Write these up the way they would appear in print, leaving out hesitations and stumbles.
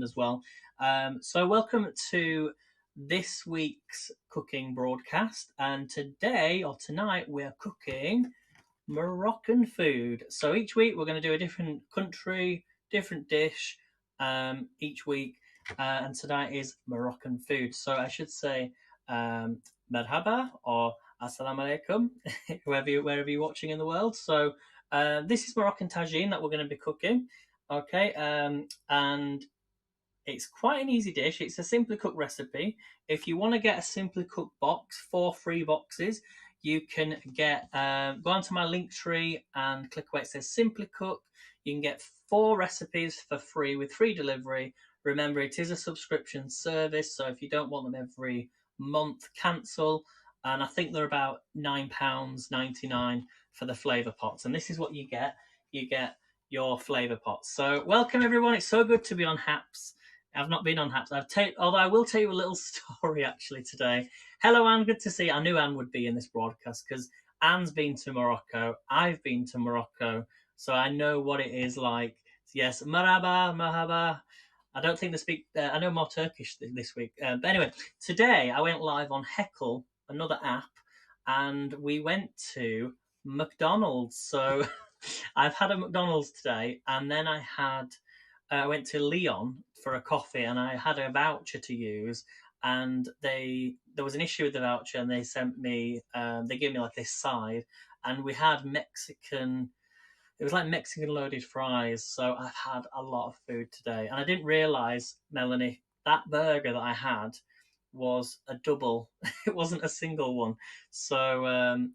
weekend as well. So welcome to this week's cooking broadcast, and today or tonight we're cooking Moroccan food. So each week we're going to do a different country, different dish each week, and tonight is Moroccan food. So I should say merhaba or assalamu alaikum, wherever you're watching in the world. So this is Moroccan Tagine that we're going to be cooking. Okay, and it's quite an easy dish. It's a simply cooked recipe. If you want to get a simply cooked box, 4 free boxes, you can get go onto my link tree and click where it says simply cook. You can get 4 recipes for free with free delivery. Remember, it is a subscription service, so if you don't want them every month, cancel. And I think they're about £9.99 for the flavour pots. And this is what you get. You get your flavour pots. So welcome everyone. It's so good to be on Haps. I've not been on Haps. Although I will tell you a little story actually today. Hello Anne, good to see you. I knew Anne would be in this broadcast because Anne's been to Morocco. I've been to Morocco, so I know what it is like. Yes, marhaba, marhaba. I don't think they speak. I know more Turkish this week. But anyway, today I went live on Heckle, another app, and we went to McDonald's. So I've had a McDonald's today, and then I went to Leon for a coffee, and I had a voucher to use, and there was an issue with the voucher, and they sent me they gave me like this side, and we had Mexican. It was like Mexican loaded fries. So I've had a lot of food today, and I didn't realize, Melanie, that burger that I had was a double. It wasn't a single one. So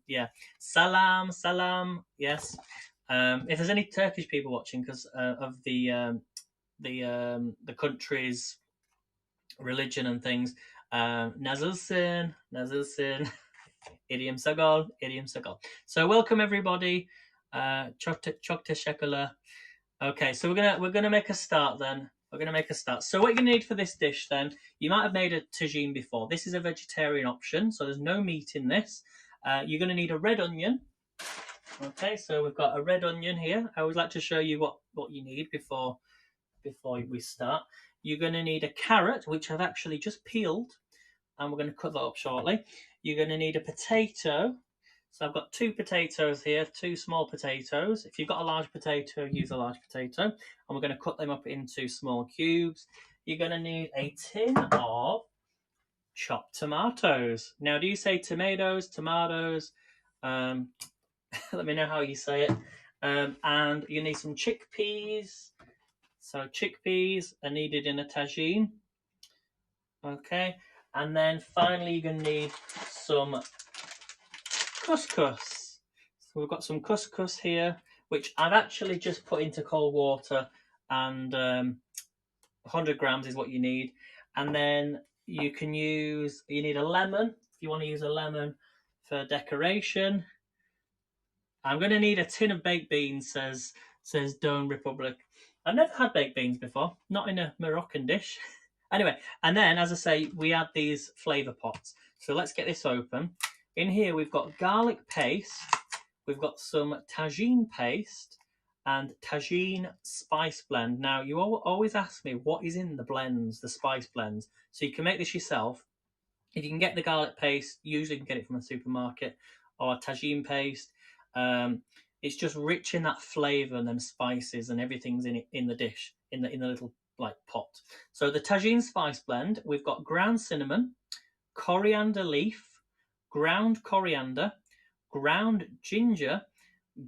yeah, salam, salam. Yes. If there's any Turkish people watching because of the country's religion and things, Nazılsın, Nazılsın, idiom sagol, idiom sagol. So welcome everybody. Çok teşekkürler. Okay, so we're gonna make a start then. We're gonna make a start. So what you're gonna need for this dish then? You might have made a tagine before. This is a vegetarian option, so there's no meat in this. You're gonna need a red onion. Okay, so we've got a red onion here. I always like to show you what you need before we start. You're going to need a carrot, which I've actually just peeled, and we're going to cut that up shortly. You're going to need a potato. So I've got 2 potatoes here, 2 small potatoes. If you've got a large potato, use a large potato. And we're going to cut them up into small cubes. You're going to need a tin of chopped tomatoes. Now, do you say tomatoes, tomatoes? Let me know how you say it. And you need some chickpeas. So chickpeas are needed in a tagine. Okay. And then finally you're going to need some couscous. So we've got some couscous here, which I've actually just put into cold water, and 100 grams is what you need. And then you need a lemon if you want to use a lemon for decoration. I'm going to need a tin of baked beans, says Dome Republic. I've never had baked beans before, not in a Moroccan dish. Anyway, and then, as I say, we add these flavour pots. So let's get this open. In here, we've got garlic paste, we've got some tagine paste, and tagine spice blend. Now, you always ask me what is in the blends, the spice blends. So you can make this yourself. If you can get the garlic paste, usually you can get it from a supermarket, or tagine paste. It's just rich in that flavour and them spices, and everything's in it in the dish, in the little like pot. So the tagine spice blend, we've got ground cinnamon, coriander leaf, ground coriander, ground ginger,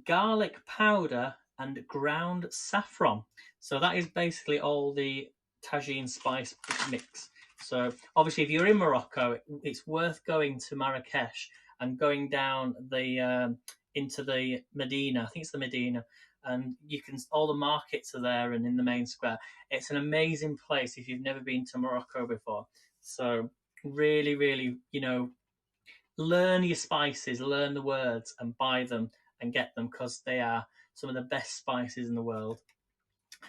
garlic powder, and ground saffron. So that is basically all the tagine spice mix. So obviously, if you're in Morocco, it's worth going to Marrakesh and going down the into the Medina. I think it's the Medina, and all the markets are there and in the main square. It's an amazing place if you've never been to Morocco before. So really, really, learn your spices, learn the words, and buy them and get them, because they are some of the best spices in the world.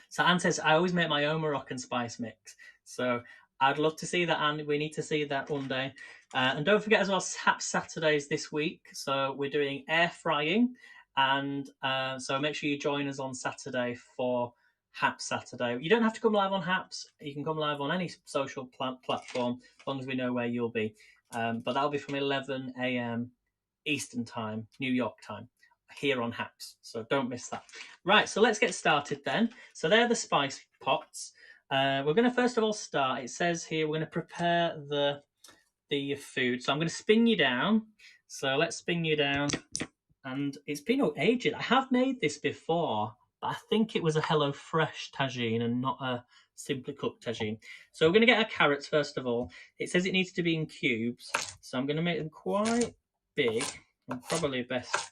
So Anne says, I always make my own Moroccan spice mix. So I'd love to see that, Anne. We need to see that one day. And don't forget as well, Haps Saturdays this week. So we're doing air frying. And so make sure you join us on Saturday for Haps Saturday. You don't have to come live on Haps. You can come live on any social platform as long as we know where you'll be. But that'll be from 11 a.m. Eastern Time, New York time, here on Haps. So don't miss that. Right, so let's get started then. So they're the spice pots. We're going to first of all start. It says here we're going to prepare the food. So I'm going to spin you down. So let's spin you down. And it's been ages. I have made this before, but I think it was a Hello Fresh tagine and not a Simply Cooked tagine. So we're going to get our carrots first of all. It says it needs to be in cubes, so I'm going to make them quite big. And probably best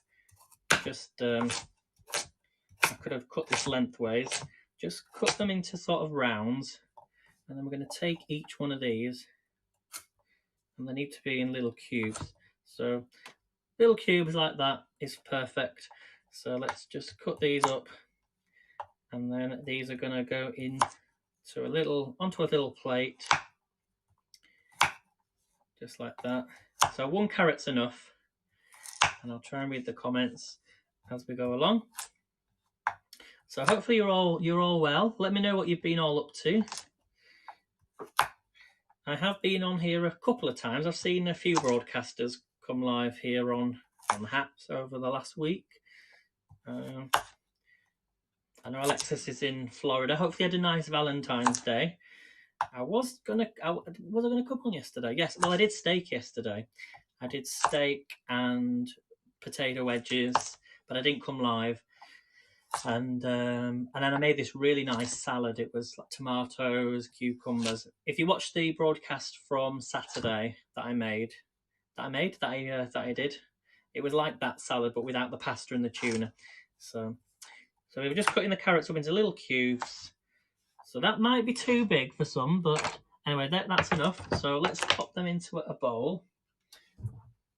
just I could have cut this lengthways. Just cut them into sort of rounds, and then we're going to take each one of these, and they need to be in little cubes. So little cubes like that is perfect. So let's just cut these up, and then these are going to go onto a little plate, just like that. So one carrot's enough, and I'll try and read the comments as we go along. So hopefully you're all well. Let me know what you've been all up to. I have been on here a couple of times. I've seen a few broadcasters come live here on Haps over the last week. I know Alexis is in Florida. Hopefully you had a nice Valentine's Day. Was I gonna cook on yesterday? Yes. Well, I did steak yesterday. I did steak and potato wedges, but I didn't come live. And then I made this really nice salad. It was like tomatoes, cucumbers. If you watch the broadcast from Saturday that I did, it was like that salad but without the pasta and the tuna. So we were just cutting the carrots up into little cubes. So that might be too big for some, but anyway, that's enough. So let's pop them into a bowl,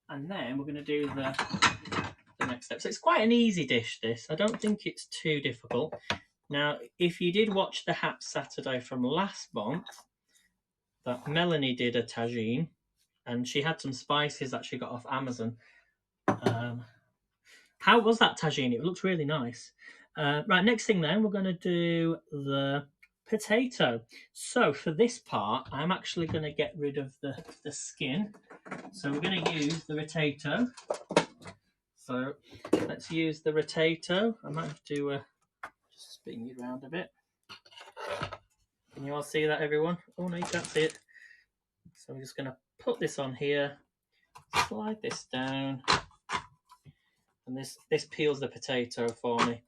and then we're going to do the next step. So it's quite an easy dish, this. I don't think it's too difficult. Now, if you did watch the Haps Saturday from last month, that Melanie did a tagine, and she had some spices that she got off Amazon. How was that tagine? It looks really nice. Right, next thing then, we're going to do the potato. So for this part, I'm actually going to get rid of the skin. So we're going to use the rotato. So let's use the rotato. I might have to just spin you around a bit. Can you all see that, everyone? Oh no, you can't see it. So I'm just going to put this on here, slide this down, and this peels the potato for me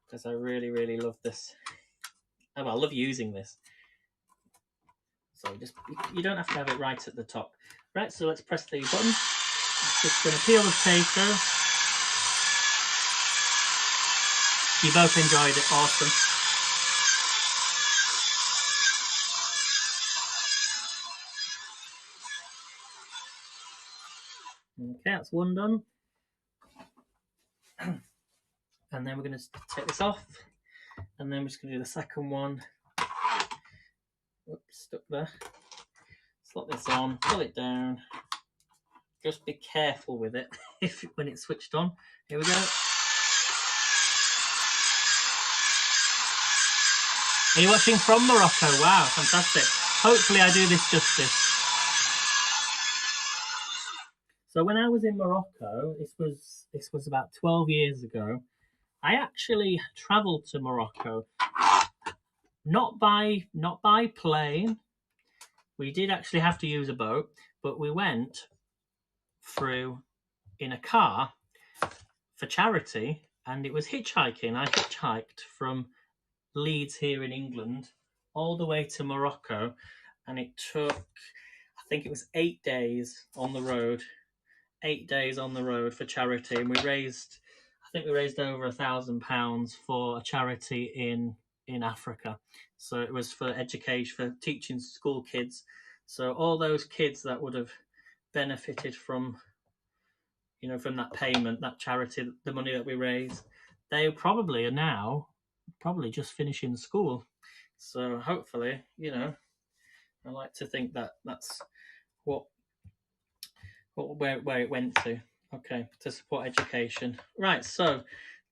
because I really, really love this. Oh, well, I love using this. So you don't have to have it right at the top. Right, so let's press the button. Just going to peel the potato. You both enjoyed it, awesome. Okay, that's one done. And then we're going to take this off. And then we're just going to do the second one. Oops, stuck there. Slot this on, pull it down. Just be careful with it when it's switched on. Here we go. Are you watching from Morocco? Wow, fantastic. Hopefully I do this justice. So when I was in Morocco, this was about 12 years ago, I actually travelled to Morocco. Not by plane. We did actually have to use a boat, but we went through in a car for charity, and it was hitchhiking. I hitchhiked from Leeds here in England all the way to Morocco, and it took, I think it was 8 days on the road. 8 days on the road for charity, and we raised over £1,000 for a charity in Africa. So it was for education, for teaching school kids. So all those kids that would have benefited from that payment, that charity, the money that we raised, they probably are now just finishing school. So hopefully, I like to think that that's where it went to. Okay, to support education. Right, so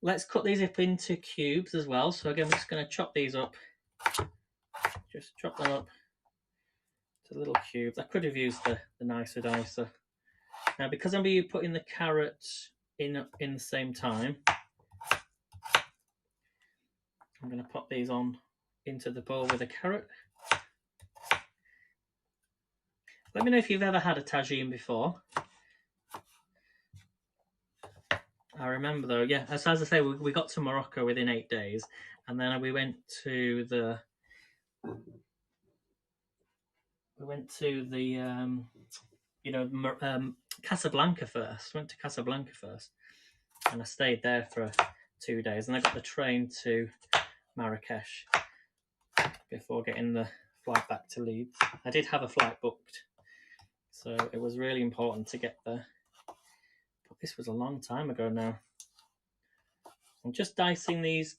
let's cut these up into cubes as well. So again, we're just going to chop these up. Just chop them up to little cubes. I could have used the nicer dicer. Now, because I'm going to be putting the carrots in the same time, I'm going to pop these on into the bowl with the carrot. Let me know if you've ever had a tagine before. I remember though, yeah, as I say, we got to Morocco within 8 days, and then we went to the Casablanca first. Went to Casablanca first, and I stayed there for 2 days, and I got the train to Marrakesh before getting the flight back to Leeds. I did have a flight booked, so it was really important to get there. But this was a long time ago now. I'm just dicing these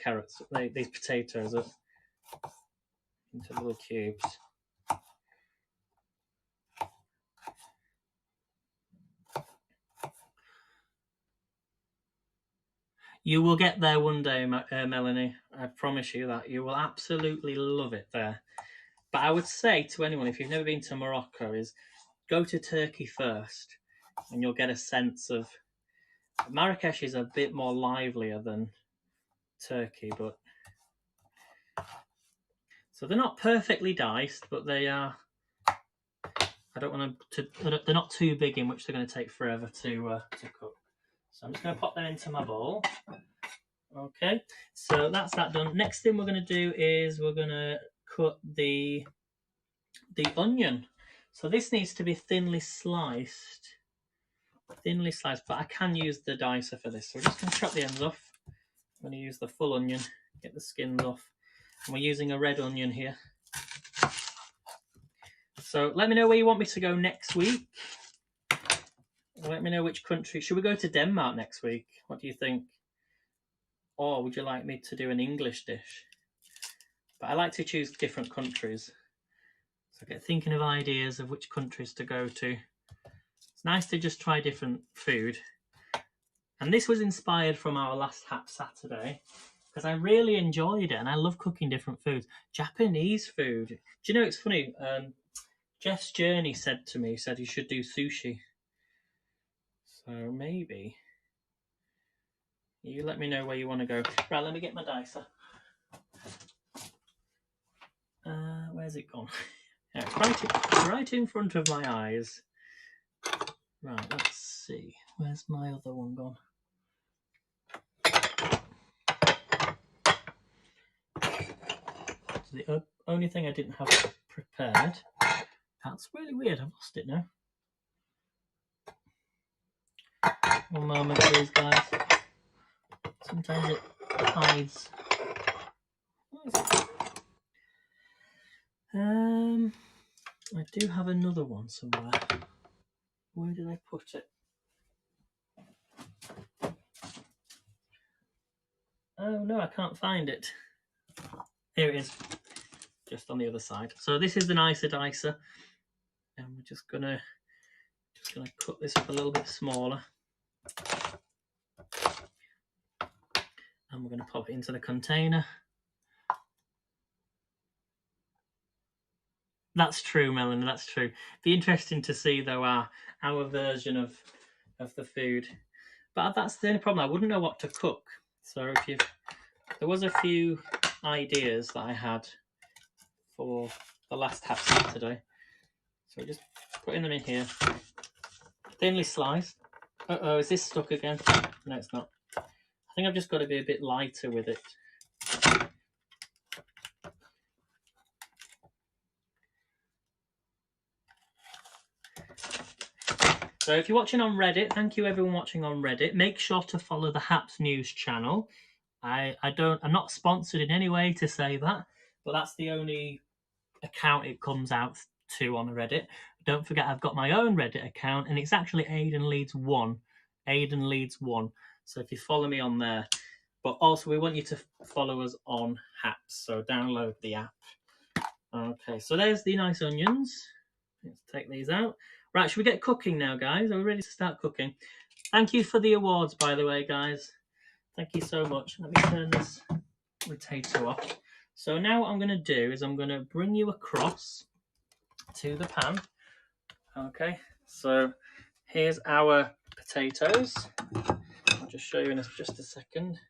carrots, these potatoes up into little cubes. You will get there one day, Melanie. I promise you that. You will absolutely love it there. But I would say to anyone, if you've never been to Morocco, is go to Turkey first, and you'll get a sense of... Marrakesh is a bit more livelier than Turkey, but... So they're not perfectly diced, but they are... I don't want to... They're not too big in which they're going to take forever to cook. So I'm just going to pop them into my bowl. Okay, so that's that done. Next thing we're going to do is we're going to cut the onion. So this needs to be thinly sliced, but I can use the dicer for this. So we're just going to chop the ends off. I'm going to use the full onion, get the skins off. And we're using a red onion here. So let me know where you want me to go next week. Let me know which country. Should we go to Denmark next week? What do you think? Or would you like me to do an English dish? But I like to choose different countries. So I get thinking of ideas of which countries to go to. It's nice to just try different food. And this was inspired from our last Hap Saturday, because I really enjoyed it and I love cooking different foods. Japanese food. Do you know, it's funny, Jeff's Journey said to me, he said you should do sushi. So maybe... You let me know where you want to go. Right, let me get my dicer. Where's it gone? Yeah, right in front of my eyes. Right, let's see. Where's my other one gone? So the only thing I didn't have prepared. That's really weird. I've lost it now. One moment, please, guys. Sometimes it hides. I do have another one somewhere. Where did I put it? Oh no, I can't find it. Here it is, just on the other side. So this is the nicer dicer, and we're just gonna cut this up a little bit smaller, and we're gonna pop it into the container. That's true, Melanie, that's true. Be interesting to see though our version of the food. But that's the only problem. I wouldn't know what to cook. So there was a few ideas that I had for the last Hap Saturday. So just putting them in here. Thinly sliced. Uh-oh, is this stuck again? No, it's not. I think I've just got to be a bit lighter with it. So if you're watching on Reddit, thank you everyone watching on Reddit. Make sure to follow the Haps News channel. I'm not sponsored in any way to say that, but that's the only account it comes out to on Reddit. Don't forget, I've got my own Reddit account, and it's actually Aidan Leeds 1. Aidan Leeds 1. So if you follow me on there. But also, we want you to follow us on Haps, so download the app. Okay, so there's the nice onions. Let's take these out. Right, should we get cooking now, guys? Are we ready to start cooking? Thank you for the awards, by the way, guys. Thank you so much. Let me turn this potato off. So now what I'm going to do is I'm going to bring you across to the pan. Okay, so here's our potatoes. I'll just show you in just a second.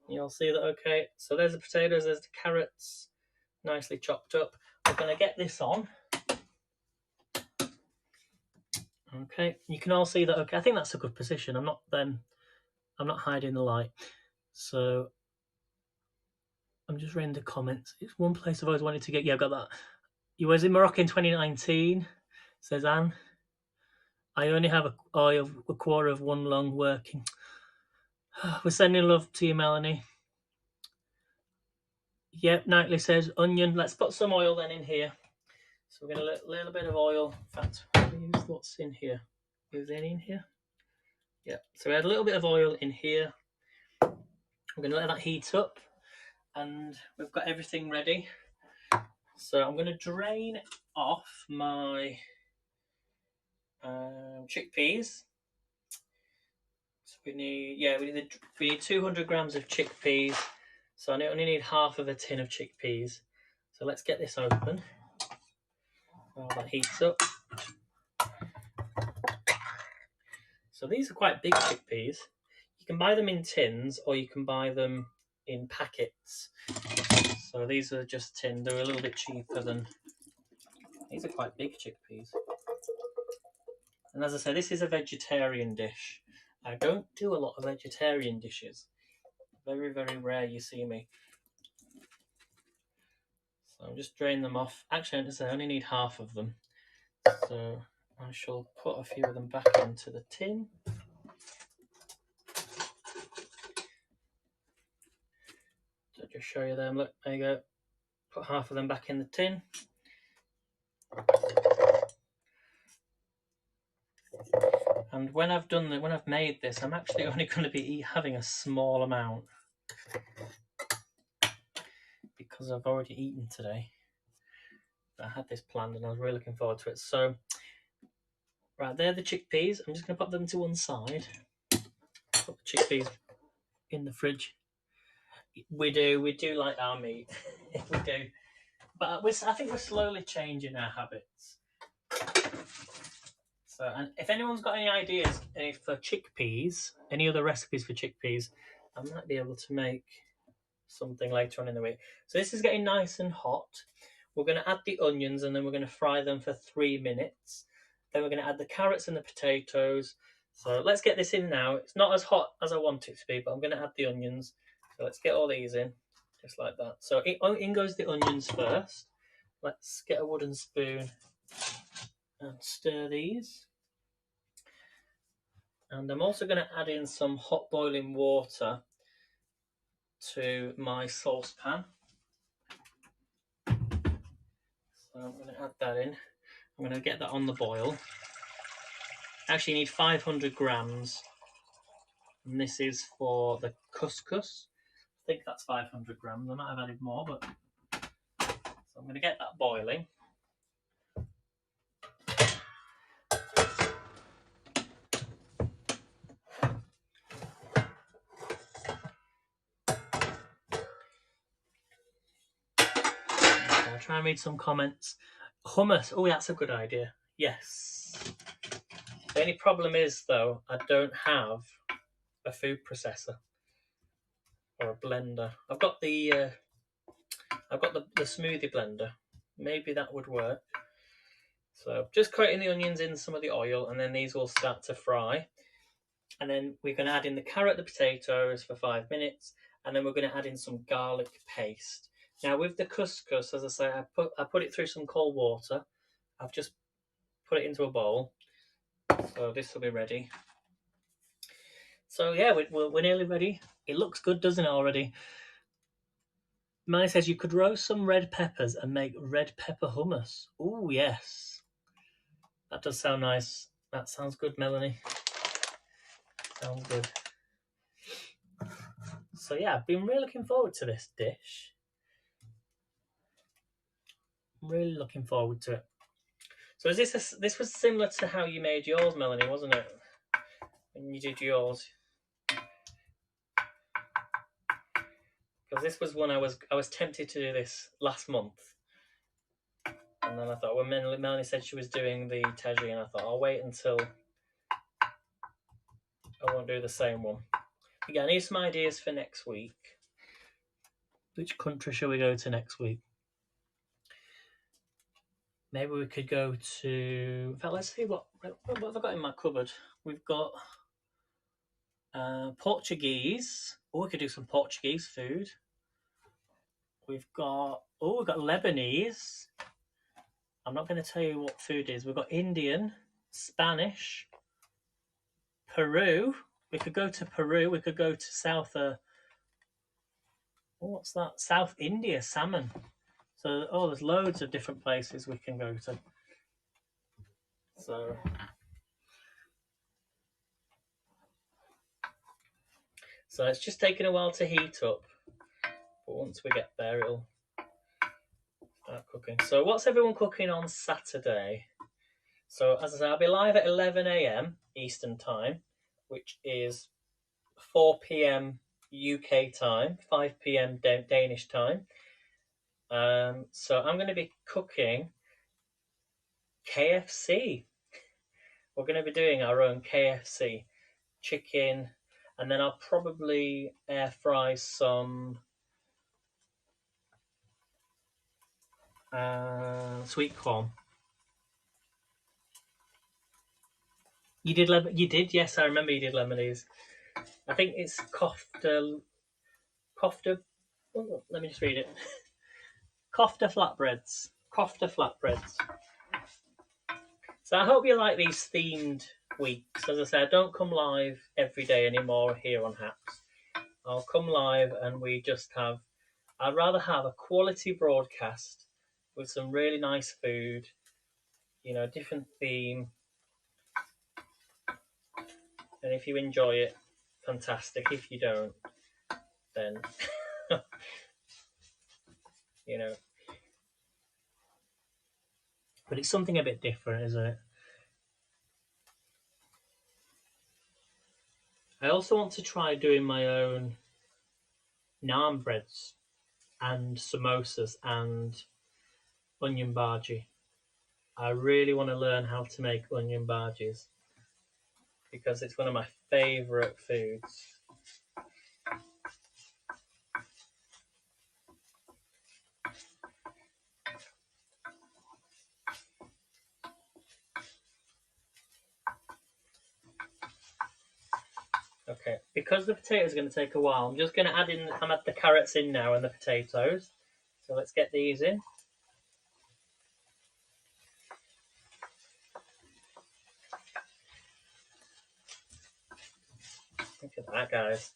You'll see that, okay, so there's the potatoes, there's the carrots, nicely chopped up. We're going to get this on. Okay, you can all see that, okay, I think that's a good position. I'm not hiding the light. So I'm just reading the comments. It's one place I've always wanted to get. Yeah, I've got that. You was in Morocco in 2019, says Anne. I only have a quarter of one long working. We're sending love to you, Melanie. Yep, Knightley says onion. Let's put some oil then in here. So we're going to little bit of oil. In fact, use what's in here. Is any in here? Yeah. So we had a little bit of oil in here. We're going to let that heat up, and we've got everything ready. So I'm going to drain off my chickpeas. So we need 200 grams of chickpeas. So I only need half of a tin of chickpeas. So let's get this open while that heats up. So these are quite big chickpeas. You can buy them in tins or you can buy them in packets. So these are just tin. They're a little bit cheaper than... These are quite big chickpeas. And as I say, this is a vegetarian dish. I don't do a lot of vegetarian dishes. Very, very rare you see me. So I'll just drain them off. Actually, as I say, I only need half of them. So I shall put a few of them back into the tin. So just show you them. Look, there you go. Put half of them back in the tin. And when I've made this, I'm actually only going to be having a small amount because I've already eaten today. I had this planned and I was really looking forward to it. So, right, there are the chickpeas. I'm just going to put them to one side. Put the chickpeas in the fridge. We do like our meat. We do. But I think we're slowly changing our habits. So, and if anyone's got any ideas for chickpeas, any other recipes for chickpeas, I might be able to make something later on in the week. So this is getting nice and hot. We're going to add the onions and then we're going to fry them for 3 minutes. Then we're going to add the carrots and the potatoes. So let's get this in now. It's not as hot as I want it to be, but I'm going to add the onions. So let's get all these in, just like that. So in goes the onions first. Let's get a wooden spoon and stir these. And I'm also going to add in some hot boiling water to my saucepan. So I'm going to add that in. I'm going to get that on the boil. Actually, you need 500 grams. And this is for the couscous. I think that's 500 grams. I might have added more, but... So I'm going to get that boiling. I'll try and read some comments. Hummus. Oh, that's a good idea. Yes. The only problem is, though, I don't have a food processor or a blender. I've got the smoothie blender. Maybe that would work. So just coating the onions in some of the oil, and then these will start to fry. And then we're going to add in the carrot, the potatoes for 5 minutes, and then we're going to add in some garlic paste. Now with the couscous, as I say, I put it through some cold water. I've just put it into a bowl, so this will be ready. So yeah, we're nearly ready. It looks good, doesn't it, already? Melanie says you could roast some red peppers and make red pepper hummus. Oh, yes. That does sound nice. That sounds good, Melanie. Sounds good. So yeah, I've been really looking forward to this dish. Really looking forward to it. So is this was similar to how you made yours, Melanie, wasn't it? When you did yours. because this was one I was tempted to do this last month, and then I thought when Melanie said she was doing the tagine, I thought I'll wait until I won't do the same one. Again, I need some ideas for next week. Which country shall we go to next week? Maybe we could go to. In fact, let's see what have I got in my cupboard. We've got Portuguese. Oh, we could do some Portuguese food. We've got Lebanese. I'm not going to tell you what food is. We've got Indian, Spanish, Peru. We could go to Peru. We could go to what's that? South India salmon. So, there's loads of different places we can go to. So it's just taking a while to heat up. But once we get there, it'll start cooking. So what's everyone cooking on Saturday? So as I say, I'll be live at 11 a.m. Eastern Time, which is 4 p.m. UK time, 5 p.m. Danish time. So I'm going to be cooking KFC. We're going to be doing our own KFC chicken, and then I'll probably air fry some sweet corn. You did, yes, I remember you did Lebanese. I think it's kofta. Oh, let me just read it. Kofta flatbreads. So I hope you like these themed weeks. As I said, I don't come live every day anymore here on Haps. I'll come live and I'd rather have a quality broadcast with some really nice food, different theme. And if you enjoy it, fantastic. If you don't, then, But it's something a bit different, isn't it? I also want to try doing my own naan breads and samosas and onion bhaji. I really want to learn how to make onion bhajis because it's one of my favourite foods. Okay, because the potatoes are going to take a while, I'm going to add the carrots in now and the potatoes. So let's get these in. Look at that, guys.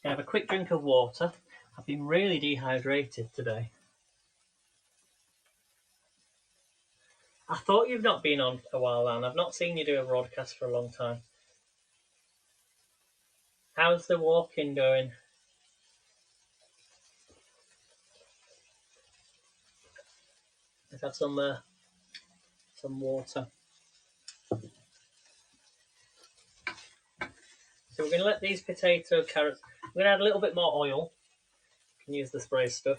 Gonna have a quick drink of water. I've been really dehydrated today. I thought you've not been on a while, Anne. I've not seen you do a broadcast for a long time. How's the walking going? Let's have some water. So we're going to let these carrots. We're going to add a little bit more oil. You can use the spray stuff.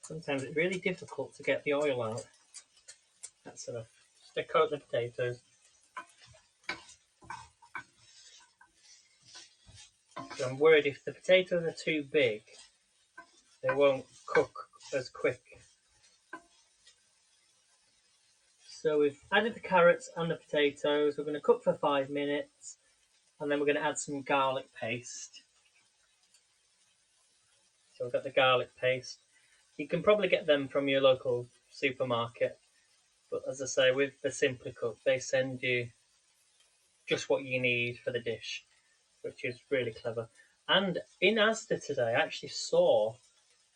Sometimes it's really difficult to get the oil out. That's enough. Just to coat the potatoes. So I'm worried if the potatoes are too big, they won't cook as quick. So we've added the carrots and the potatoes. We're going to cook for 5 minutes, and then we're going to add some garlic paste. So we've got the garlic paste. You can probably get them from your local supermarket, but as I say, with the Simply Cook, they send you just what you need for the dish, which is really clever. And in Asda today, I actually saw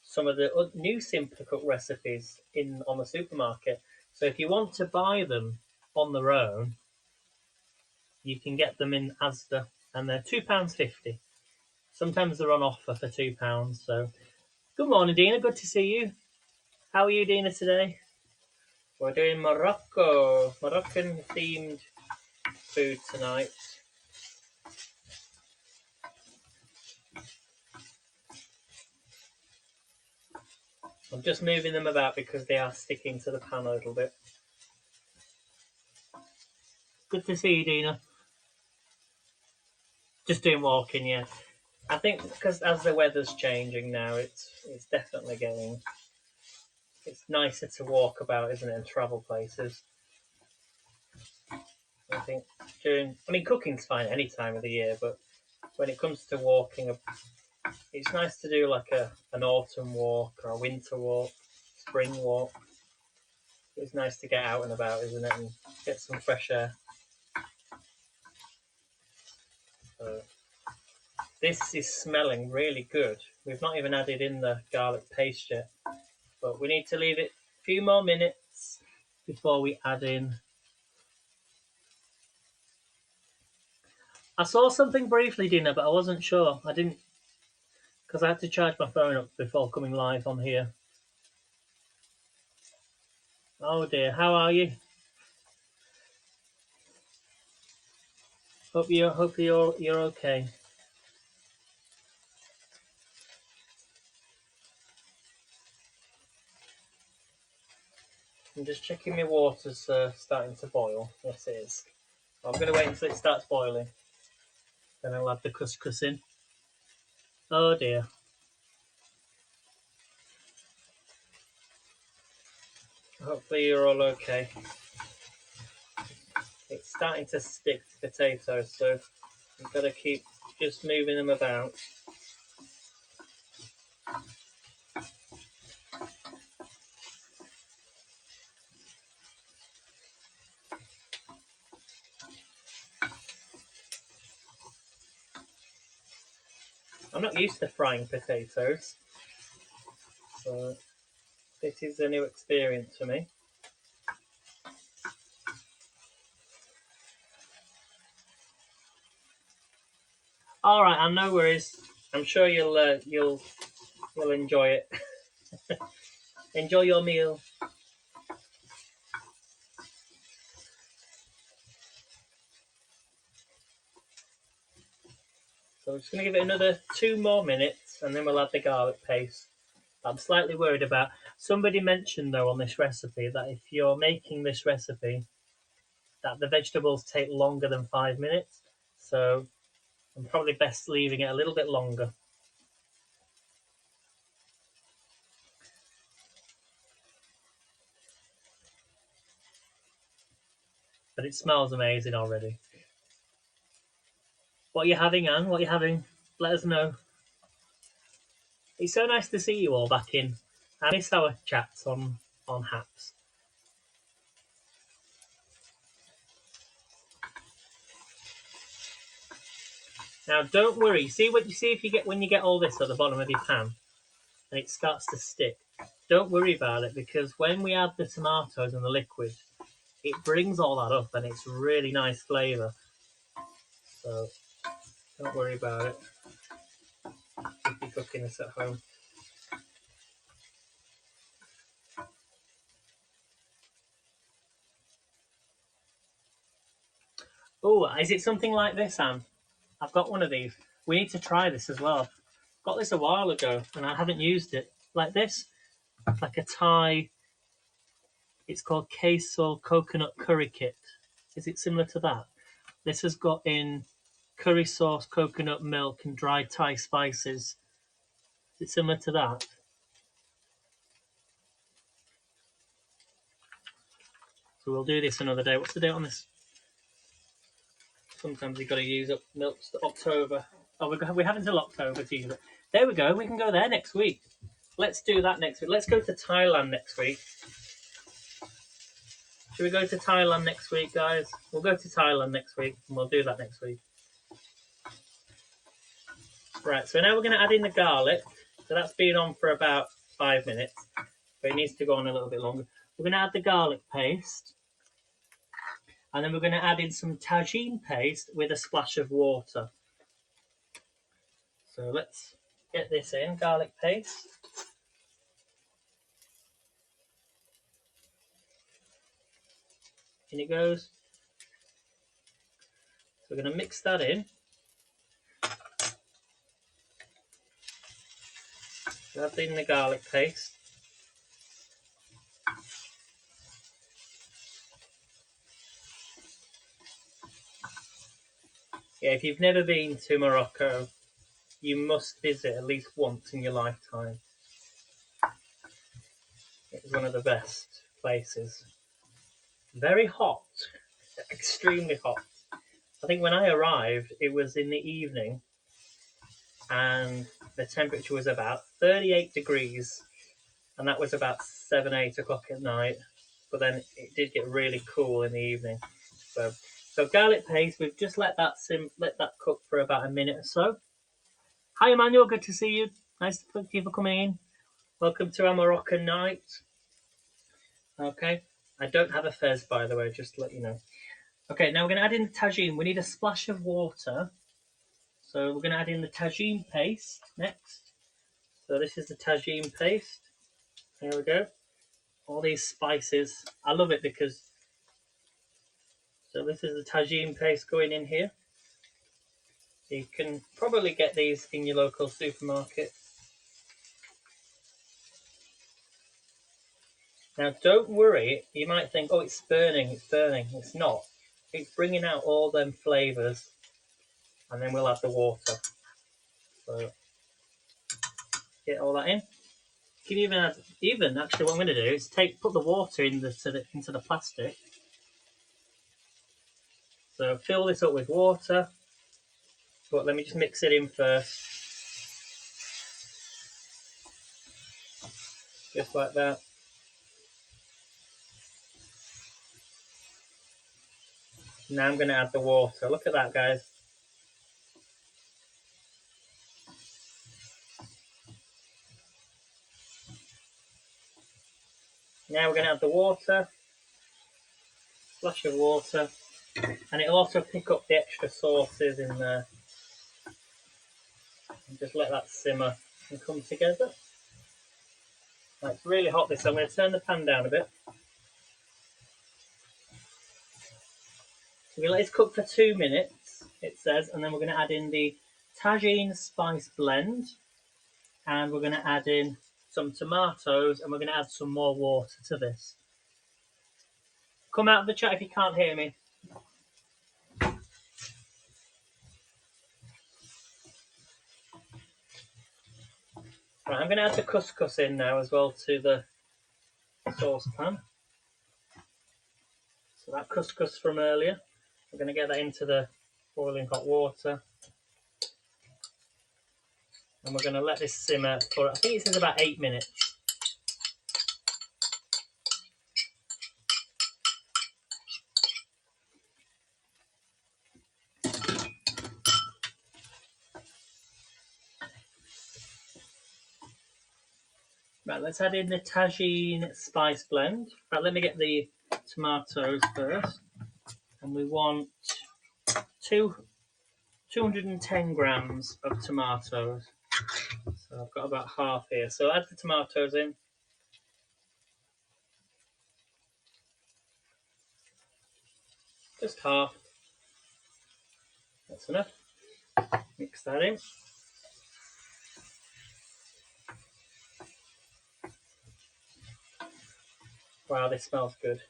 some of the new Simply Cook recipes on the supermarket. So if you want to buy them on their own, you can get them in Asda, and they're £2.50. Sometimes they're on offer for £2, so Good morning, Dina. Good to see you. How are you, Dina, today? We're doing Moroccan themed food tonight. I'm just moving them about because they are sticking to the pan a little bit. Good to see you, Dina. Just doing walking, yeah. I think because as the weather's changing now, it's definitely getting. It's nicer to walk about, isn't it, and travel places. I think cooking's fine any time of the year, but when it comes to walking, it's nice to do like an autumn walk or a winter walk, spring walk. It's nice to get out and about, isn't it, and get some fresh air. So, this is smelling really good. We've not even added in the garlic paste yet, but we need to leave it a few more minutes before we add in. I saw something briefly, Dina, but I wasn't sure. I didn't, because I had to charge my phone up before coming live on here. Oh dear, how are you? Hope you're okay. I'm just checking my water's starting to boil. Yes, it is. I'm going to wait until it starts boiling. Then I'll add the couscous in. Oh dear. Hopefully you're all okay. It's starting to stick to potatoes, so you've got to keep just moving them about. I'm not used to frying potatoes, so this is a new experience for me. All right, and no worries. I'm sure you'll enjoy it. Enjoy your meal. So I'm just going to give it another 2 more minutes, and then we'll add the garlic paste. I'm slightly worried about. Somebody mentioned though on this recipe that if you're making this recipe, that the vegetables take longer than 5 minutes. So I'm probably best leaving it a little bit longer. But it smells amazing already. What are you having, Anne? What are you having? Let us know. It's so nice to see you all back in. I miss our chats on Haps. Now don't worry. See what you see if you get when you get all this at the bottom of your pan and it starts to stick. Don't worry about it because when we add the tomatoes and the liquid, it brings all that up and it's really nice flavour. So don't worry about it if you're cooking this at home. Oh, is it something like this, Anne? I've got one of these. We need to try this as well. Got this a while ago and I haven't used it. Like this, like a Thai. It's called Queso Coconut Curry Kit. Is it similar to that? This has got in curry sauce, coconut milk, and dried Thai spices. Is it similar to that? So we'll do this another day. What's the date on this? Sometimes you've got to use up milk to October. Oh, we have until October to use it. There we go. We can go there next week. Let's do that next week. Let's go to Thailand next week. Should we go to Thailand next week, guys? We'll go to Thailand next week, and we'll do that next week. Right, so now we're going to add in the garlic. So that's been on for about 5 minutes, but it needs to go on a little bit longer. We're going to add the garlic paste, and then we're going to add in some tagine paste with a splash of water. So let's get this in, garlic paste. In it goes. So we're going to mix that in. Add in the garlic paste. Yeah, if you've never been to Morocco, you must visit at least once in your lifetime. It's one of the best places. Very hot, extremely hot. I think when I arrived, it was in the evening, and the temperature was about 38 degrees, and that was about 7, 8 o'clock at night. But then it did get really cool in the evening. So garlic paste, we've just let that cook for about a minute or so. Hi Emmanuel, good to see you. Nice to thank you for coming in. Welcome to our Moroccan night. Okay, I don't have a fez, by the way, just to let you know. Okay, now we're going to add in the tagine. We need a splash of water. So we're going to add in the tagine paste next. So this is the tagine paste. There we go. All these spices. I love it because... So this is the tagine paste going in here. You can probably get these in your local supermarket. Now don't worry, you might think, oh, it's burning, it's burning. It's not. It's bringing out all them flavours, and then we'll add the water. So get all that in. You can even add, actually what I'm going to do is put the water into the plastic. So fill this up with water, but let me just mix it in first. Just like that. Now I'm going to add the water. Look at that, guys. Now we're going to add the water. Splash of water. And it'll also pick up the extra sauces in there. And just let that simmer and come together. Now it's really hot this, so I'm going to turn the pan down a bit. So we let this cook for 2 minutes, it says, and then we're going to add in the tagine spice blend, and we're going to add in some tomatoes, and we're going to add some more water to this. Come out of the chat if you can't hear me. Right, I'm going to add the couscous in now as well to the saucepan. So that couscous from earlier, we're going to get that into the boiling hot water. And we're going to let this simmer for, I think it says about 8 minutes. Right, let's add in the tagine spice blend. Right, let me get the tomatoes first. And we want 210 grams of tomatoes. So I've got about half here. So add the tomatoes in. Just half. That's enough. Mix that in. Wow, this smells good.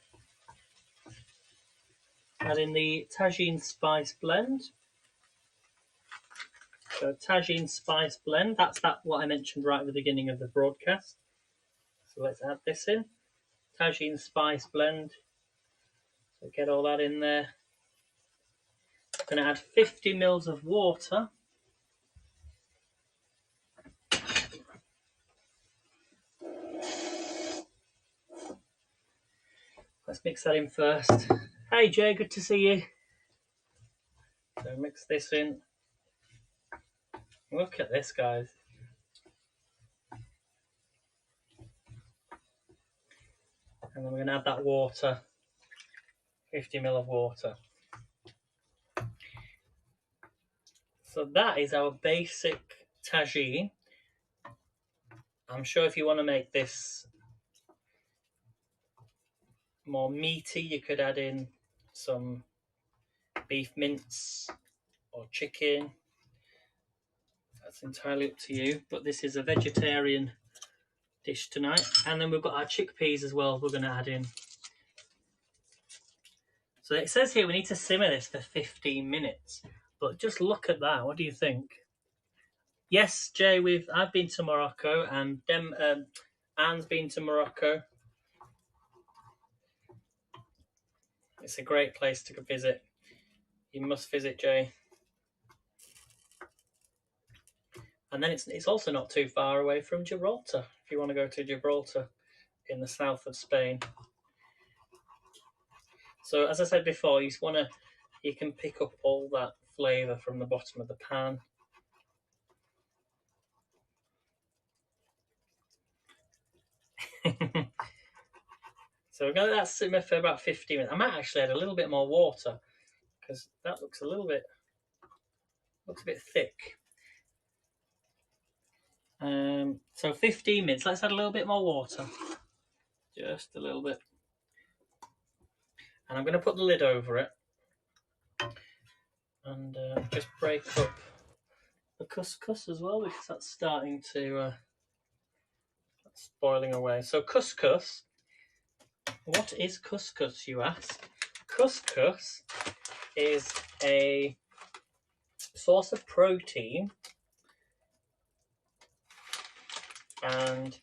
Add in the tagine spice blend. So tagine spice blend, that's what I mentioned right at the beginning of the broadcast. So let's add this in. Tagine spice blend. So get all that in there. I'm going to add 50 mils of water. Let's mix that in first. Hey Jay, good to see you. So mix this in. Look at this, guys. And then we're going to add that water. 50 ml of water. So that is our basic tagine. I'm sure if you want to make this more meaty, you could add in some beef mince or chicken. That's entirely up to you, but this is a vegetarian dish tonight. And then we've got our chickpeas as well we're going to add in. So it says here we need to simmer this for 15 minutes, but just look at that. What do you think? Yes, Jay, I've been to Morocco, and Anne's been to Morocco. It's a great place to visit. You must visit, Jay. And then it's also not too far away from Gibraltar, if you want to go to Gibraltar in the south of Spain. So as I said before, you can pick up all that flavour from the bottom of the pan. So we're going to let that simmer for about 15 minutes. I might actually add a little bit more water because that looks a bit thick. So 15 minutes. Let's add a little bit more water, just a little bit, and I'm going to put the lid over it and just break up the couscous as well because that's starting to that's boiling away. So couscous. What is couscous, you ask? Couscous is a source of protein, and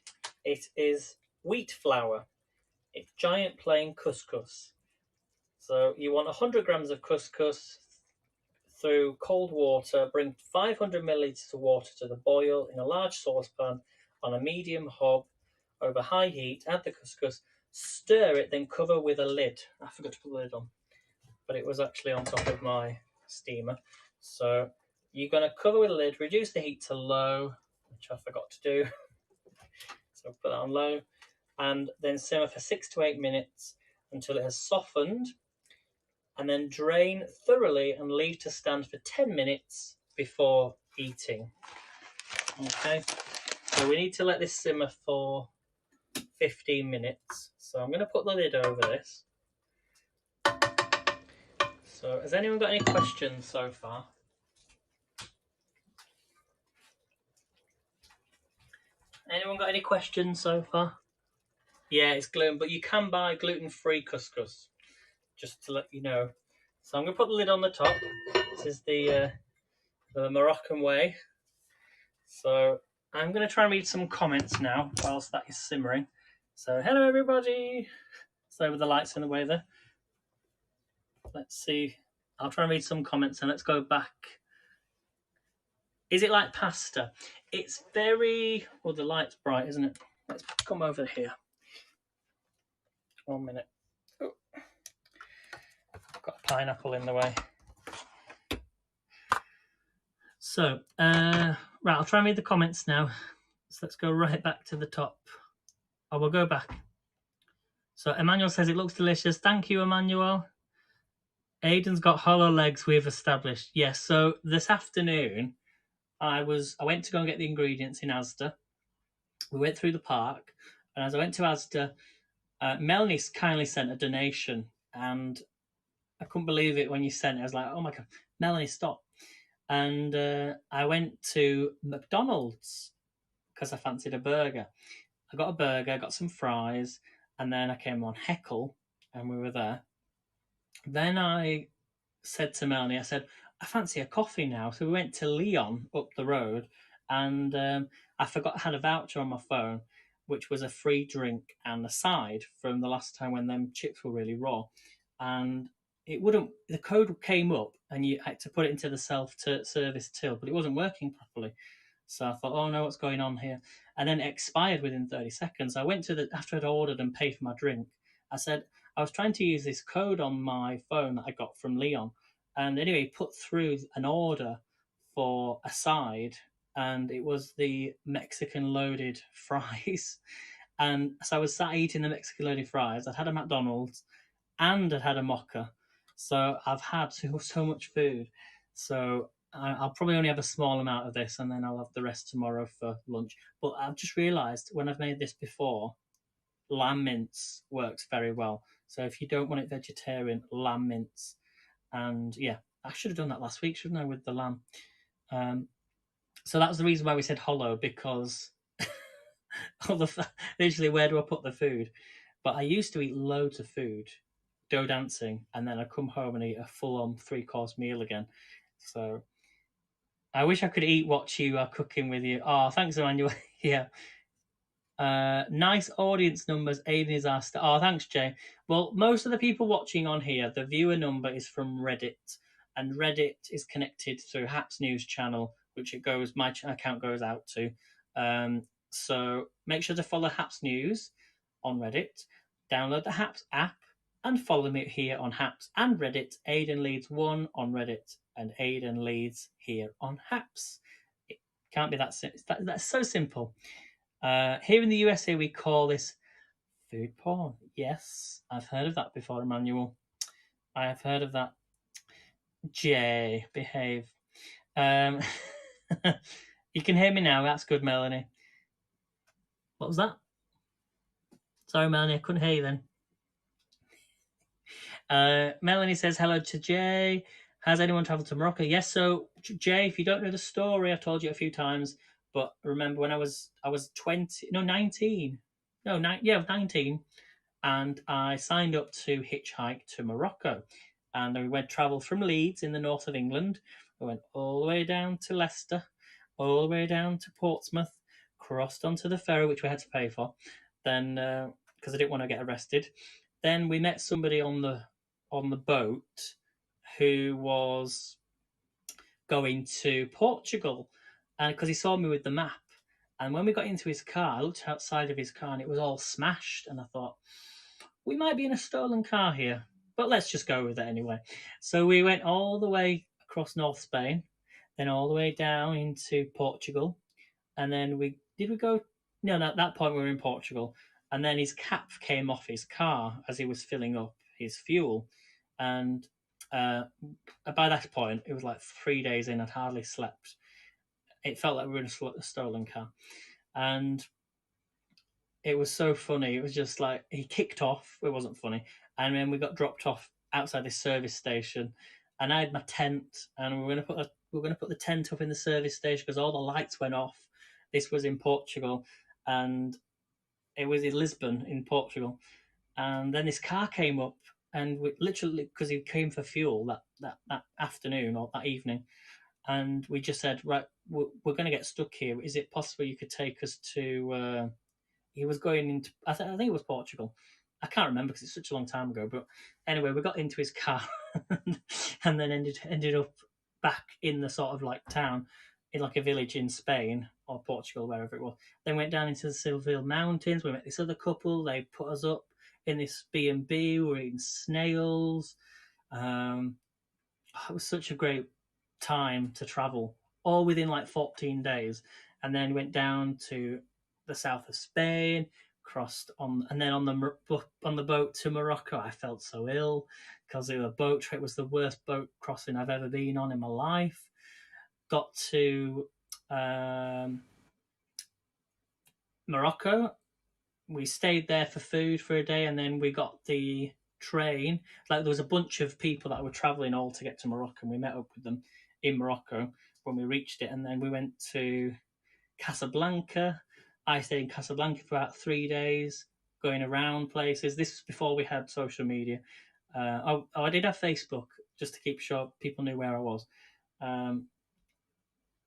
it is wheat flour. It's giant plain couscous. So you want 100 grams of couscous through cold water. Bring 500 millilitres of water to the boil in a large saucepan on a medium hob over high heat. Add the couscous, stir it, then cover with a lid. I forgot to put the lid on, but it was actually on top of my steamer. So you're going to cover with a lid, reduce the heat to low, which I forgot to do. So put that on low, and then simmer for 6 to 8 minutes until it has softened, and then drain thoroughly and leave to stand for 10 minutes before eating. Okay, so we need to let this simmer for 15 minutes. So I'm going to put the lid over this. So has anyone got any questions so far? Anyone got any questions so far? Yeah, it's gluten, but you can buy gluten-free couscous, just to let you know. So I'm going to put the lid on the top. This is the Moroccan way. So I'm going to try and read some comments now whilst that is simmering. So hello everybody. So with the lights in the way there. Let's see. I'll try and read some comments and let's go back. Is it like pasta? It's very... Well, the light's bright, isn't it? Let's come over here. 1 minute. Oh. I've got a pineapple in the way. So, right, I'll try and read the comments now. So let's go right back to the top. Oh, we'll go back. So Emmanuel says it looks delicious. Thank you, Emmanuel. Aiden's got hollow legs we've established. Yes, so this afternoon I went to go and get the ingredients in Asda. We went through the park, and as I went to Asda, Melanie kindly sent a donation, and I couldn't believe it when you sent it. I was like, oh my God, Melanie, stop. And I went to McDonald's because I fancied a burger. I got a burger, got some fries, and then I came on Heckle, and we were there. Then I said to Melanie, I said, I fancy a coffee now. So we went to Leon up the road, and I forgot I had a voucher on my phone, which was a free drink and a side from the last time when them chips were really raw. And it wouldn't, the code came up and you had to put it into the self-service till, but it wasn't working properly. So I thought, oh no, what's going on here? And then it expired within 30 seconds. I went to after I'd ordered and paid for my drink, I said, I was trying to use this code on my phone that I got from Leon. And anyway, put through an order for a side, and it was the Mexican loaded fries. And so I was sat eating the Mexican loaded fries. I'd had a McDonald's and I'd had a mocha. So I've had so much food. So I'll probably only have a small amount of this, and then I'll have the rest tomorrow for lunch. But I've just realised when I've made this before, lamb mince works very well. So if you don't want it vegetarian, lamb mince. And yeah, I should have done that last week, shouldn't I, with the lamb? So that was the reason why we said hollow, because literally, where do I put the food? But I used to eat loads of food, go dancing, and then I'd come home and eat a full-on three-course meal again. So I wish I could eat what you are cooking with you. Oh, thanks, Emmanuel. Yeah. Nice audience numbers. Aiden is asked. Oh, thanks, Jay. Well, most of the people watching on here, the viewer number is from Reddit, and Reddit is connected through Haps News channel, which my account goes out to. So make sure to follow Haps News on Reddit. Download the Haps app and follow me here on Haps and Reddit. Aiden leads one on Reddit, and Aiden leads here on Haps. It can't be that simple. That's so simple. Here in the USA, we call this food porn. Yes, I've heard of that before, Emmanuel. I have heard of that. Jay, behave. You can hear me now. That's good, Melanie. What was that? Sorry, Melanie, I couldn't hear you then. Melanie says hello to Jay. Has anyone travelled to Morocco? Yes. So, Jay, if you don't know the story, I've told you a few times. But remember when I was 19. No, 19. And I signed up to hitchhike to Morocco. And we went travel from Leeds in the north of England. We went all the way down to Leicester, all the way down to Portsmouth, crossed onto the ferry, which we had to pay for. Then, because I didn't want to get arrested. Then we met somebody on the boat who was going to Portugal, and because he saw me with the map. And when we got into his car, I looked outside of his car and it was all smashed. And I thought, we might be in a stolen car here, but let's just go with it anyway. So we went all the way across North Spain, then all the way down into Portugal. And then we go? No, at that point we were in Portugal. And then his cap came off his car as he was filling up his fuel. And by that point, it was like 3 days in, I'd hardly slept. It felt like we were in a stolen car. And it was so funny. It was just like he kicked off. It wasn't funny. And then we got dropped off outside this service station. And I had my tent, and we were going to put the tent up in the service station because all the lights went off. This was in Portugal, and it was in Lisbon in Portugal. And then this car came up, and we literally, because he came for fuel that afternoon or that evening, and we just said, right, we're going to get stuck here. Is it possible you could take us to? He was going into, I think it was Portugal. I can't remember because it's such a long time ago. But anyway, we got into his car and then ended up back in the sort of like town, in like a village in Spain or Portugal, wherever it was. Then went down into the Silville Mountains. We met this other couple. They put us up in this B&B. We were eating snails. It was such a great time to travel, all within like 14 days. And then went down to the south of Spain, crossed on, and then on the boat to Morocco. I felt so ill because the boat trip was the worst boat crossing I've ever been on in my life. Got to Morocco. We stayed there for food for a day, and then we got the train. Like there was a bunch of people that were traveling all to get to Morocco, and we met up with them in Morocco when we reached it. And then we went to Casablanca. I stayed in Casablanca for about 3 days, going around places. This was before we had social media. I did have Facebook, just to keep sure people knew where I was.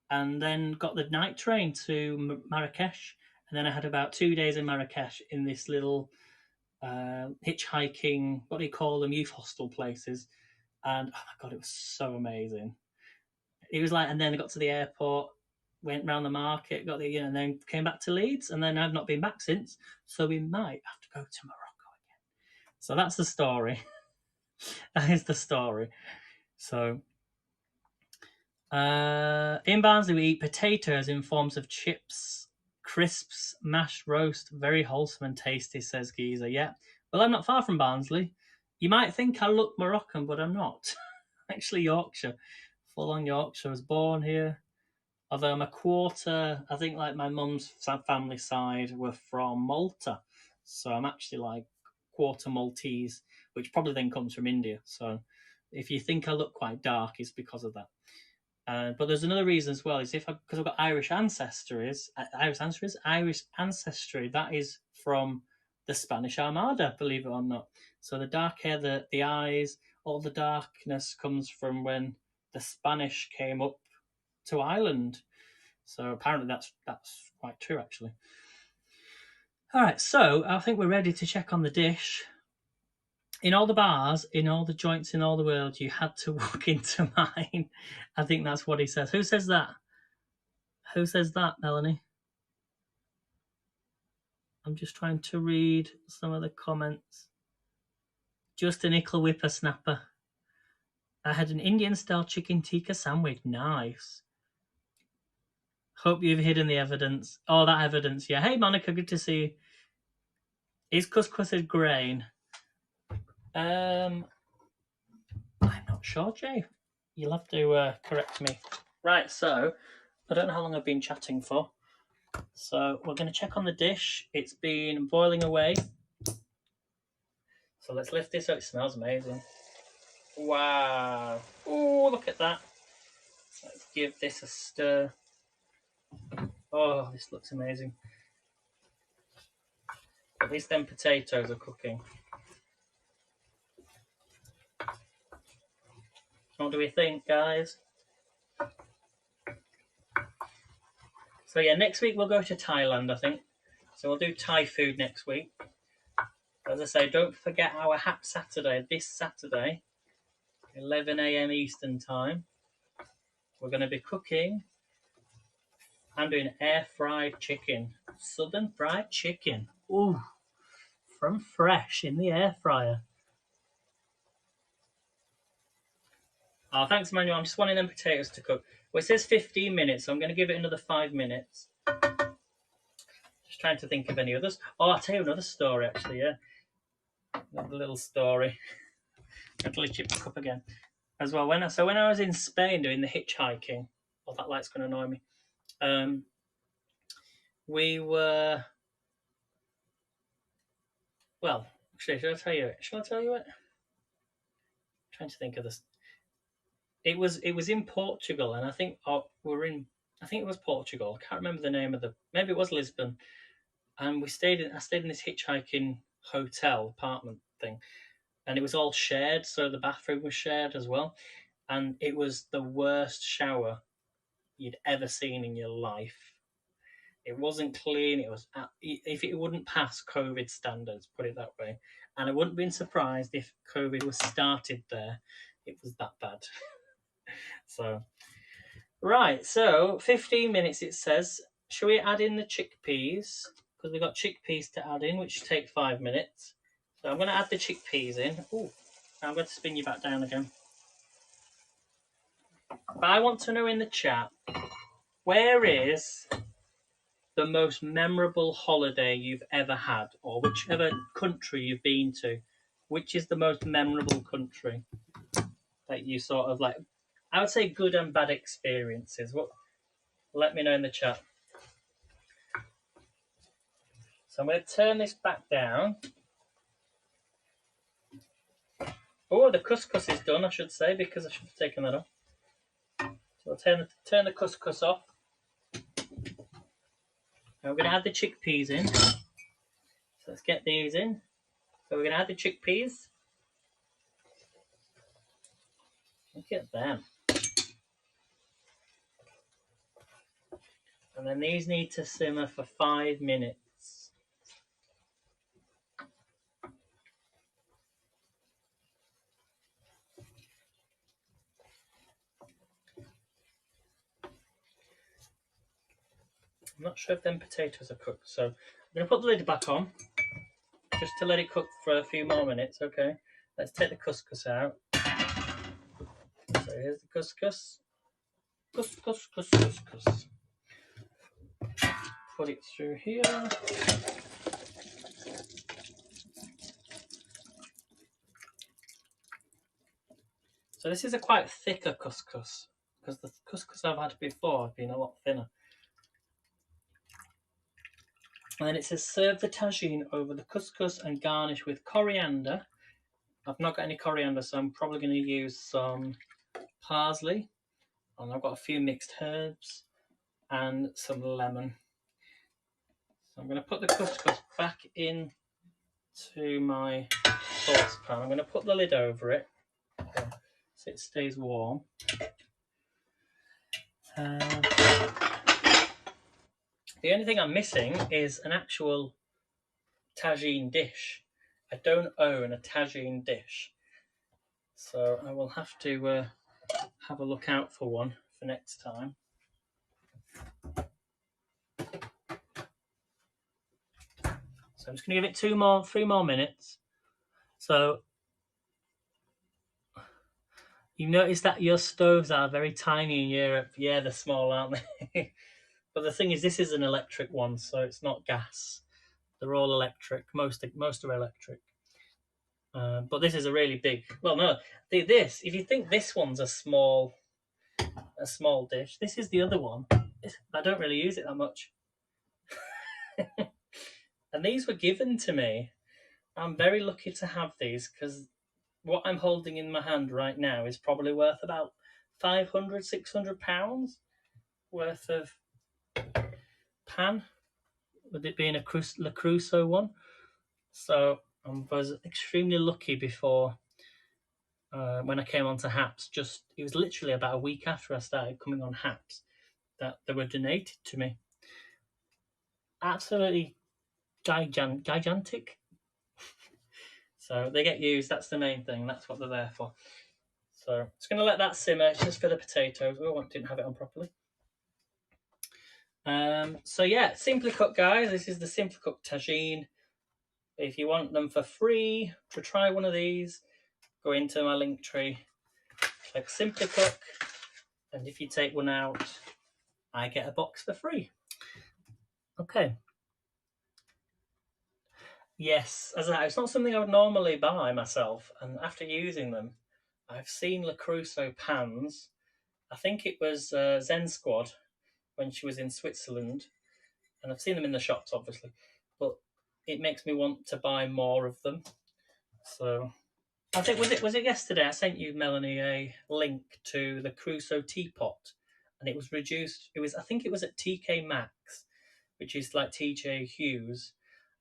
And then got the night train to Marrakesh. And then I had about 2 days in Marrakesh in this little hitchhiking, what do you call them, youth hostel places. And oh my God, it was so amazing. It was like, and then I got to the airport, went round the market, got the, and then came back to Leeds, and then I've not been back since. So we might have to go to Morocco again. So that's the story. That is the story. So in Barnsley, we eat potatoes in forms of chips, crisps, mashed roast, very wholesome and tasty, says Geezer. Yeah. Well, I'm not far from Barnsley. You might think I look Moroccan, but I'm not. Actually, Yorkshire. full on Yorkshire. I was born here. Although I'm a quarter, I think like my mum's family side were from Malta. So I'm actually like quarter Maltese, which probably then comes from India. So if you think I look quite dark, it's because of that. But there's another reason as well. Is because I've got Irish ancestries, Irish ancestry. That is from the Spanish Armada, believe it or not. So the dark hair, the eyes, all the darkness comes from when the Spanish came up to Ireland. So apparently that's quite true, actually. All right, so I think we're ready to check on the dish. In all the bars, in all the joints in all the world, you had to walk into mine. I think that's what he says. Who says that? Who says that, Melanie? I'm just trying to read some of the comments. Just an ickle whippersnapper. I had an Indian-style chicken tikka sandwich. Nice. Hope you've hidden the evidence. Oh, that evidence, yeah. Hey, Monica, good to see you. Is couscous a grain? I'm not sure, Jay. You'll have to correct me. Right, so I don't know how long I've been chatting for. So we're going to check on the dish. It's been boiling away. So let's lift this up. It smells amazing. Wow. Oh, look at that. Let's give this a stir. Oh, this looks amazing. At least them potatoes are cooking. What do we think, guys? So yeah, next week we'll go to Thailand, I think. So we'll do Thai food next week. As I say, don't forget our Hap Saturday, this Saturday, 11 a.m. Eastern Time. We're going to be cooking. I'm doing air-fried chicken. Southern fried chicken. Ooh, from fresh in the air fryer. Oh, thanks, Manuel. I'm just wanting them potatoes to cook. Well, it says 15 minutes, so I'm going to give it another 5 minutes. Just trying to think of any others. Oh, I'll tell you another story, actually, yeah. Another little story. I'm going to lift it back up again. As well, when I was in Spain doing the hitchhiking, oh, that light's going to annoy me. We were, well, actually, should I tell you it? Shall I tell you it? I'm trying to think of this. It was in Portugal, and I think I think it was Portugal. I can't remember the name of maybe it was Lisbon. And I stayed in this hitchhiking hotel apartment thing, and it was all shared, so the bathroom was shared as well, and it was the worst shower you'd ever seen in your life. It wasn't clean. It was if it wouldn't pass COVID standards, put it that way. And I wouldn't have been surprised if COVID was started there. It was that bad. So, right. So 15 minutes it says. Shall we add in the chickpeas? Because we've got chickpeas to add in, which take 5 minutes. So I'm going to add the chickpeas in. Oh, I'm going to spin you back down again. But I want to know in the chat, where is the most memorable holiday you've ever had, or whichever country you've been to? Which is the most memorable country that you sort of like? I would say good and bad experiences. What? Let me know in the chat. So I'm going to turn this back down. Oh, the couscous is done, I should say, because I should have taken that off. So I'll turn the couscous off. Now we're going to add the chickpeas in. So let's get these in. So we're going to add the chickpeas. Look at them. And then these need to simmer for 5 minutes. I'm not sure if them potatoes are cooked, so I'm going to put the lid back on just to let it cook for a few more minutes. Okay, let's take the couscous out. So here's the couscous. Couscous. Put it through here. So this is a quite thicker couscous. because the couscous I've had before have been a lot thinner. And then it says serve the tagine over the couscous and garnish with coriander. I've not got any coriander, so I'm probably going to use some parsley. And I've got a few mixed herbs and some lemon. So I'm going to put the couscous back in to my saucepan. I'm going to put the lid over it so it stays warm. The only thing I'm missing is an actual tagine dish. I don't own a tagine dish, so I will have to have a look out for one for next time. So I'm just going to give it 3 more minutes. So you notice that your stoves are very tiny in Europe. Yeah, they're small, aren't they? But the thing is, this is an electric one, so it's not gas. They're all electric. Most are electric. But this is a really big. Well, no, this. If you think this one's a small dish, this is the other one. I don't really use it that much. And these were given to me. I'm very lucky to have these because what I'm holding in my hand right now is probably worth about 500, 600 pounds worth of pan, with it being a Le Crusoe one. So I was extremely lucky before when I came onto Haps. It was literally about a week after I started coming on Haps that they were donated to me. Absolutely gigantic. So they get used. That's the main thing. That's what they're there for. So it's going to let that simmer. It's just for the potatoes. Oh, I didn't have it on properly. So yeah, Simply Cooked, guys. This is the Simply Cooked tagine. If you want them for free to try one of these, go into my link tree, click Simply Cook, and if you take one out, I get a box for free. Okay. Yes, it's not something I would normally buy myself, and after using them, I've seen Le Crusoe pans. I think it was Zen Squad when she was in Switzerland, and I've seen them in the shops, obviously, but it makes me want to buy more of them. So I think was it yesterday I sent you, Melanie, a link to the Crusoe teapot, and it was reduced. I think it was at TK Maxx, which is like TJ Hughes,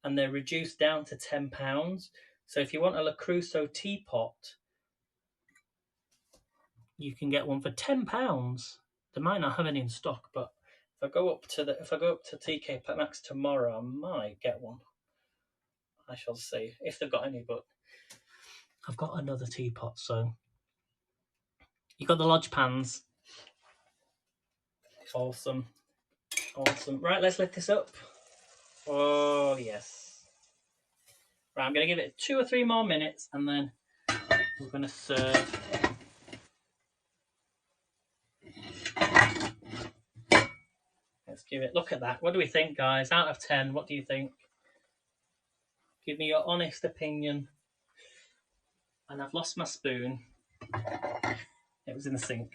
and they're reduced down to £10. So if you want a Le Crusoe teapot, you can get one for £10. They might not have any in stock, but if I go up to TK Maxx tomorrow, I might get one. I shall see if they've got any, but I've got another teapot. So you got the Lodge pans. Awesome. Right, let's lift this up. Oh yes. Right, I'm going to give it 2 or 3 more minutes, and then we're going to serve. Let's give it. Look at that. What do we think, guys? Out of 10, what do you think? Give me your honest opinion. And I've lost my spoon. It was in the sink.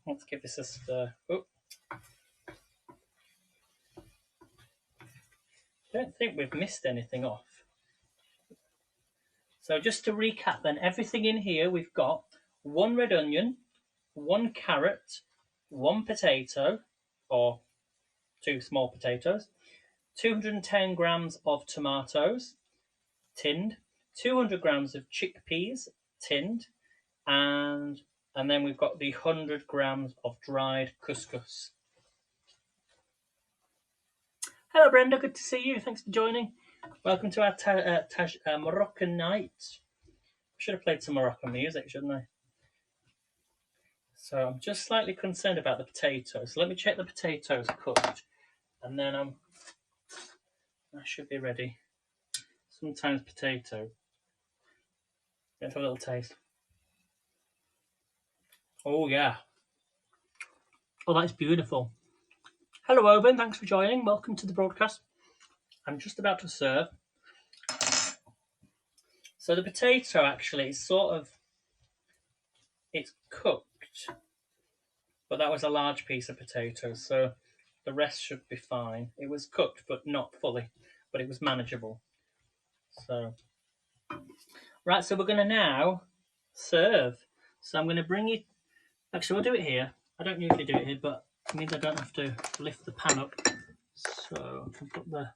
Let's give this a stir. Oh. I don't think we've missed anything off. So just to recap then, everything in here we've got 1 red onion, 1 carrot, 1 potato, or 2 small potatoes, 210 grams of tomatoes, tinned, 200 grams of chickpeas, tinned, and then we've got the 100 grams of dried couscous. Hello, Brenda. Good to see you. Thanks for joining. Welcome to our Moroccan night. Should have played some Moroccan music, shouldn't I? So I'm just slightly concerned about the potatoes. So let me check the potatoes cooked, and then I should be ready. Sometimes potato. Let's have a little taste. Oh yeah. Oh, that's beautiful. Hello, Owen. Thanks for joining. Welcome to the broadcast. I'm just about to serve. So the potato actually is sort of it's cooked, but that was a large piece of potato, so the rest should be fine. It was cooked, but not fully, but it was manageable. So, right, so we're going to now serve. So I'm going to bring you. Actually, we'll do it here. I don't usually do it here, but it means I don't have to lift the pan up. So I can put the.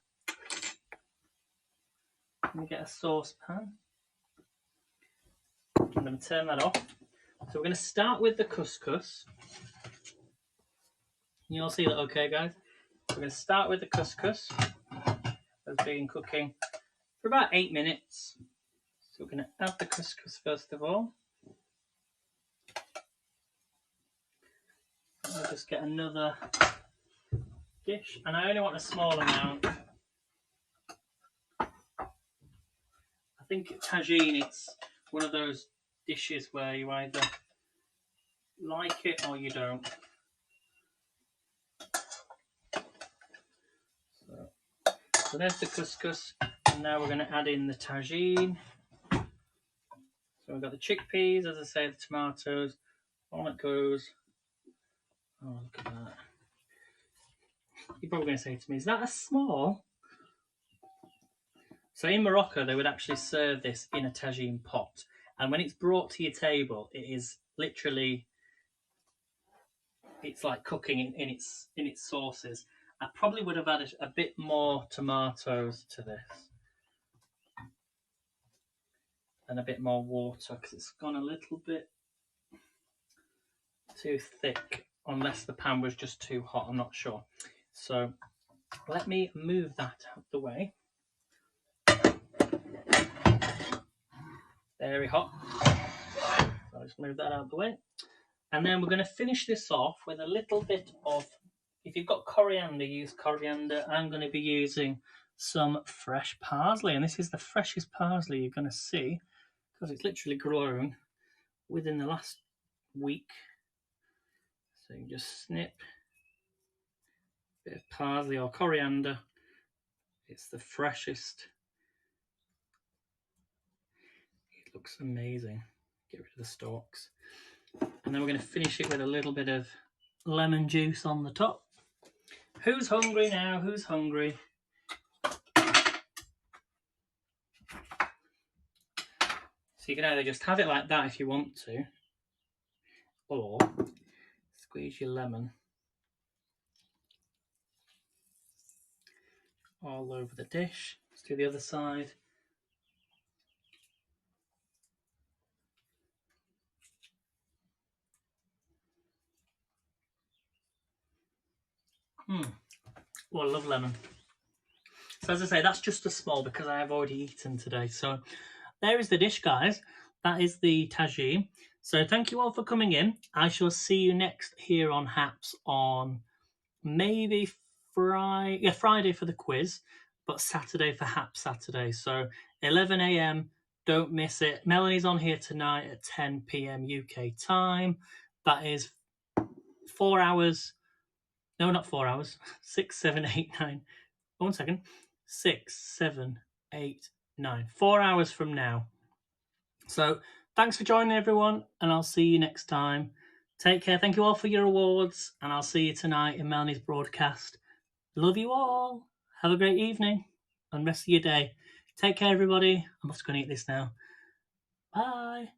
Let me get a saucepan. I'm going to turn that off. So we're going to start with the couscous. You all see that okay, guys? We're going to start with the couscous. It's been cooking for about 8 minutes. So we're going to add the couscous first of all. I'll just get another dish, and I only want a small amount. I think tagine, it's one of those dishes where you either like it or you don't. So there's the couscous, and now we're going to add in the tagine. So we've got the chickpeas, as I say, the tomatoes, on it goes. Oh, look at that. You're probably going to say to me, is that a small? So in Morocco, they would actually serve this in a tagine pot. And when it's brought to your table, it is literally, it's like cooking in its sauces. I probably would have added a bit more tomatoes to this. And a bit more water, because it's gone a little bit too thick, unless the pan was just too hot, I'm not sure. So let me move that out of the way. Very hot. So I'll just move that out of the way. And then we're going to finish this off with a little bit of, if you've got coriander, use coriander. I'm going to be using some fresh parsley, and this is the freshest parsley you're going to see, because it's literally grown within the last week. So you just snip a bit of parsley or coriander. It's the freshest. It looks amazing. Get rid of the stalks. And then we're going to finish it with a little bit of lemon juice on the top. Who's hungry now? Who's hungry? So you can either just have it like that if you want to, or squeeze your lemon all over the dish. Let's do the other side. Well, I love lemon. So as I say, that's just a small because I have already eaten today. So there is the dish, guys. That is the tagine. So thank you all for coming in. I shall see you next here on Haps on maybe Friday for the quiz, but Saturday for Haps Saturday. So 11 a.m. Don't miss it. Melanie's on here tonight at 10 p.m. UK time. That is 4 hours. No, not 4 hours. 6, 7, 8, 9. 1 second. 6, 7, 8, 9. 4 hours from now. So thanks for joining, everyone, and I'll see you next time. Take care. Thank you all for your awards, and I'll see you tonight in Melanie's broadcast. Love you all. Have a great evening and rest of your day. Take care, everybody. I'm just going to eat this now. Bye.